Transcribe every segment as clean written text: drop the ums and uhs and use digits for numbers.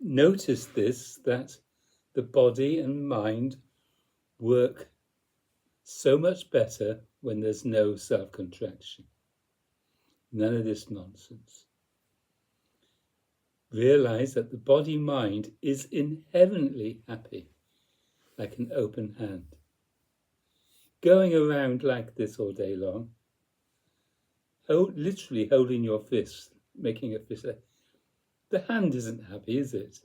Notice this, that the body and mind work so much better when there's no self-contraction. None of this nonsense. Realize that the body-mind is inherently happy, like an open hand. Going around like this all day long, literally holding your fist, making a fist. The hand isn't happy, is it?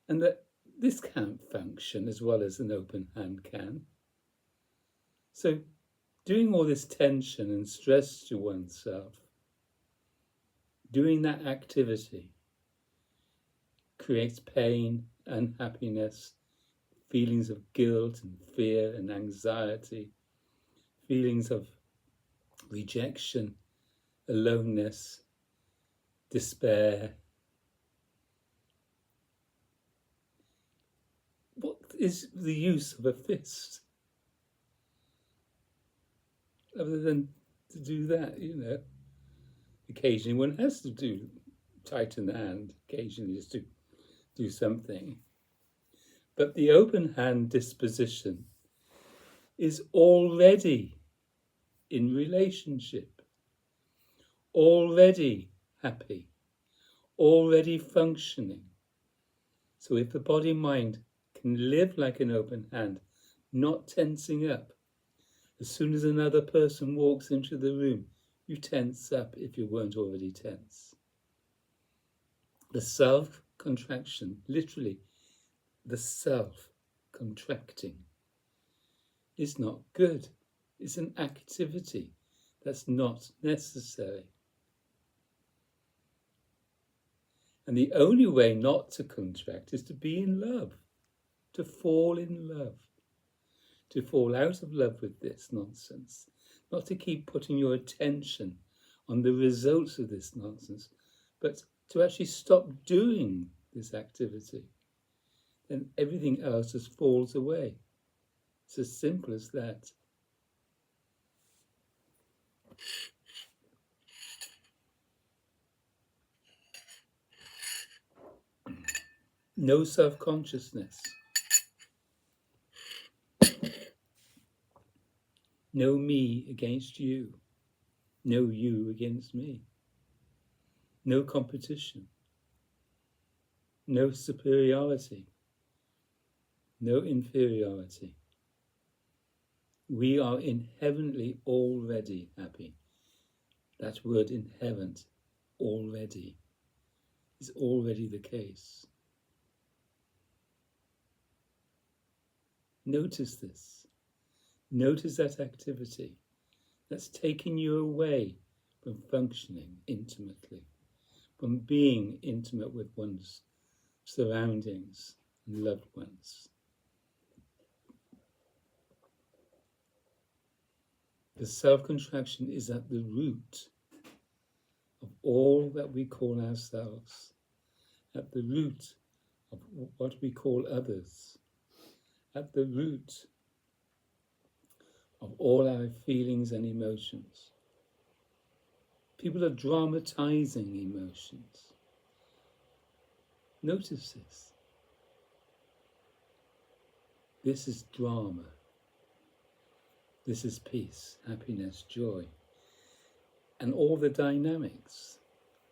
And that this can't function as well as an open hand can. So doing all this tension and stress to oneself, doing that activity creates pain, unhappiness, feelings of guilt and fear and anxiety, feelings of rejection, aloneness, despair. What is the use of a fist? Other than to do that, occasionally one has to tighten the hand, occasionally just to do something. But the open hand disposition is already in relationship, already happy, already functioning. So if the body-mind can live like an open hand, not tensing up, as soon as another person walks into the room, you tense up if you weren't already tense. The self-contraction, literally, the self contracting, is not good. It's an activity that's not necessary. And the only way not to contract is to be in love, to fall in love, to fall out of love with this nonsense, not to keep putting your attention on the results of this nonsense, but to actually stop doing this activity. Then everything else just falls away. It's as simple as that. No self-consciousness. No me against you. No you against me. No competition. No superiority. No inferiority. We are inherently already happy. That word inherent, already, is already the case. Notice this. Notice that activity that's taking you away from functioning intimately, from being intimate with one's surroundings and loved ones. The self-contraction is at the root of all that we call ourselves, at the root of what we call others, at the root of all our feelings and emotions. People are dramatizing emotions. Notice this. This is drama. This is peace, happiness, joy. And all the dynamics,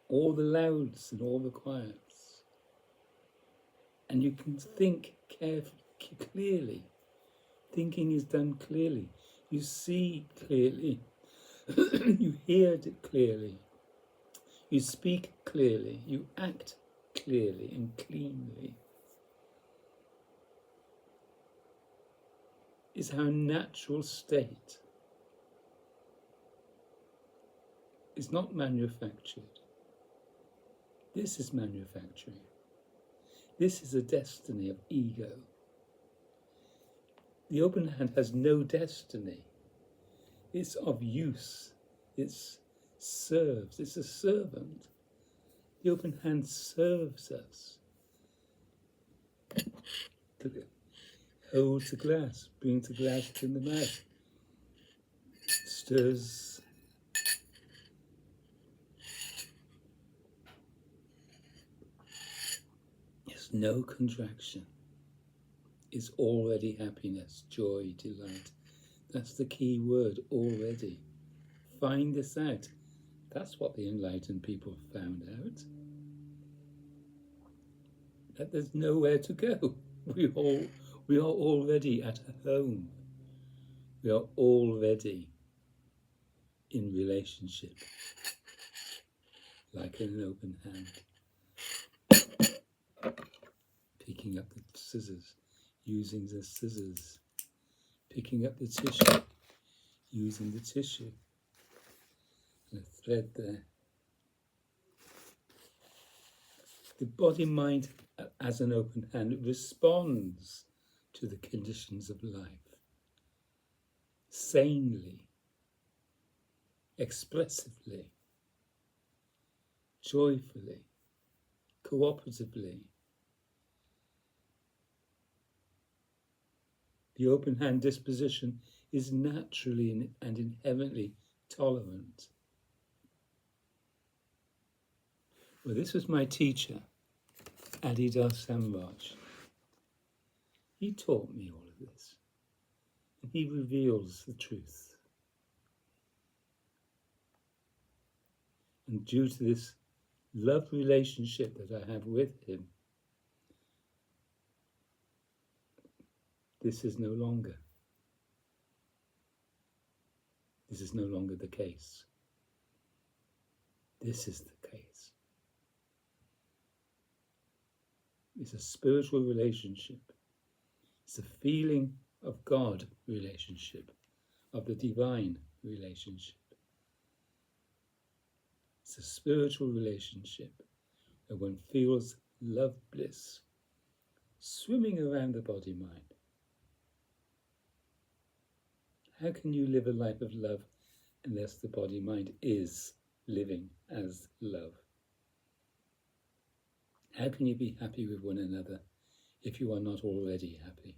all the louds and all the quiets. And you can think clearly. Thinking is done clearly. You see clearly. You hear it clearly. You speak clearly. You act clearly and cleanly. It's our natural state. It's not manufactured. This is manufacturing. This is a destiny of ego. The open hand has no destiny. It's of use. It serves. It's a servant. The open hand serves us. Holds the glass, brings the glass to the mouth, stirs. There's no contraction. It's already happiness, joy, delight. That's the key word, already. Find this out. That's what the enlightened people found out. That there's nowhere to go. We are already at home. We are already in relationship, like an open hand. Picking up the scissors, using the scissors. Picking up the tissue, using the tissue. And a thread there. The body-mind, as an open hand, responds to the conditions of life sanely, expressively, joyfully, cooperatively. The open hand disposition is naturally and inherently tolerant. Well, this was my teacher, Adidas Samraj. He taught me all of this. And he reveals the truth. And due to this love relationship that I have with him, this is no longer the case. This is the case. It's a spiritual relationship. It's a feeling of God relationship, of the divine relationship. It's a spiritual relationship where one feels love bliss swimming around the body-mind. How can you live a life of love unless the body-mind is living as love? How can you be happy with one another if you are not already happy?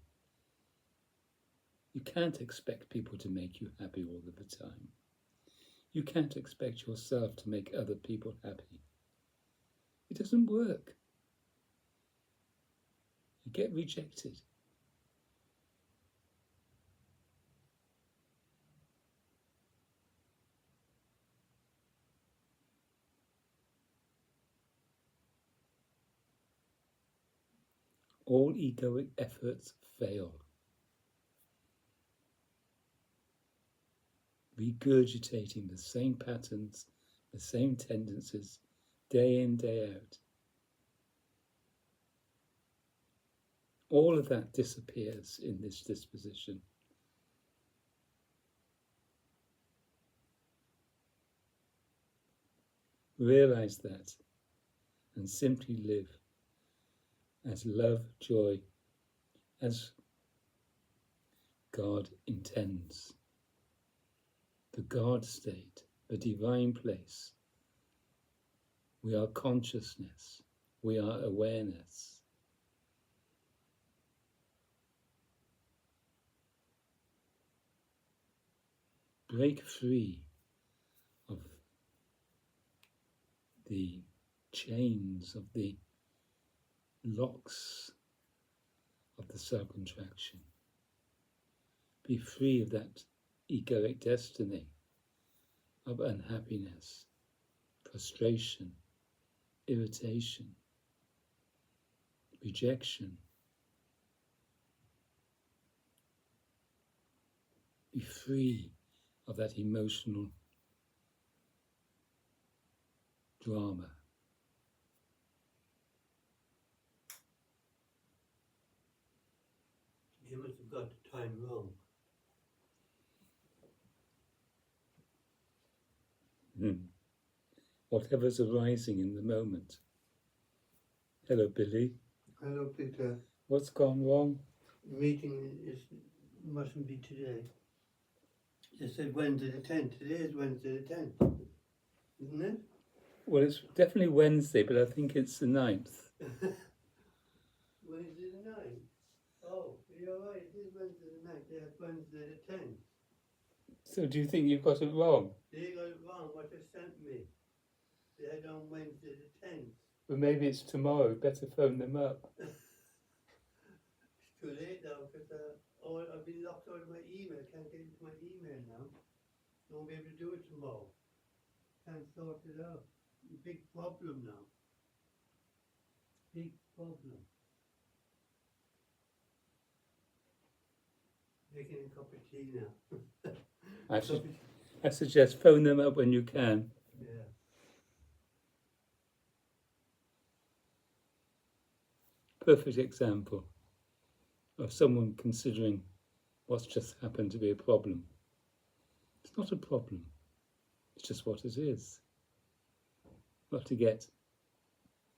You can't expect people to make you happy all of the time. You can't expect yourself to make other people happy. It doesn't work. You get rejected. All egoic efforts fail. Regurgitating the same patterns, the same tendencies, day in, day out. All of that disappears in this disposition. Realize that and simply live as love, joy, as God intends. The God state, the divine place. We are consciousness. We are awareness. Break free of the chains, of the locks of the self-contraction. Be free of that egoic destiny of unhappiness, frustration, irritation, rejection. Be free of that emotional drama. You must have got the time wrong. Whatever's arising in the moment. Hello, Billy. Hello, Peter. What's gone wrong? The meeting mustn't be today. They said Wednesday the 10th. Today is Wednesday the 10th, isn't it? Well, it's definitely Wednesday, but I think it's the 9th. Wednesday the 9th. Oh, you're right. It is Wednesday the 9th. Yeah, it's Wednesday the 10th. So do you think you've got it wrong? They got it wrong. What they sent me. They had on Wednesday the 10th. But maybe it's tomorrow. Better phone them up. It's too late now because I've been locked out of my email. Can't get into my email now. I won't be able to do it tomorrow. Can't sort it out. Big problem now. Big problem. Making a cup of tea now. I suggest phone them up when you can. Yeah. Perfect example of someone considering what's just happened to be a problem. It's not a problem. It's just what it is. Not to get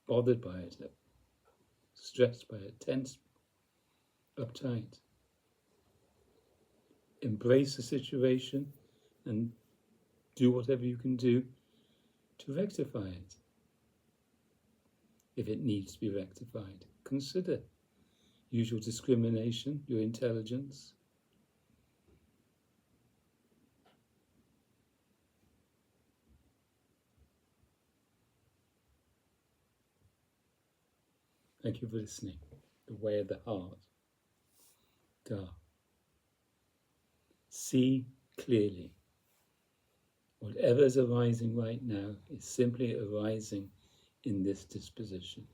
bothered by it, stressed by it, tense, uptight. Embrace the situation and do whatever you can do to rectify it. If it needs to be rectified, consider. Use your discrimination, your intelligence. Thank you for listening. The Way of the Heart. Da. See clearly. Whatever is arising right now is simply arising in this disposition.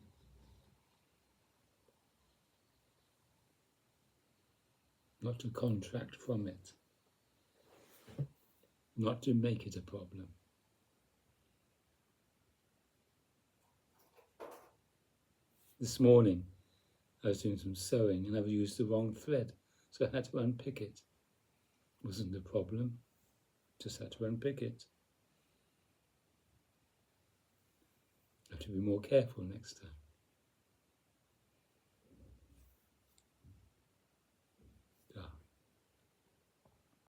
Not to contract from it. Not to make it a problem. This morning, I was doing some sewing and I used the wrong thread, so I had to unpick it. Wasn't a problem, just had to unpick it. I have to be more careful next time.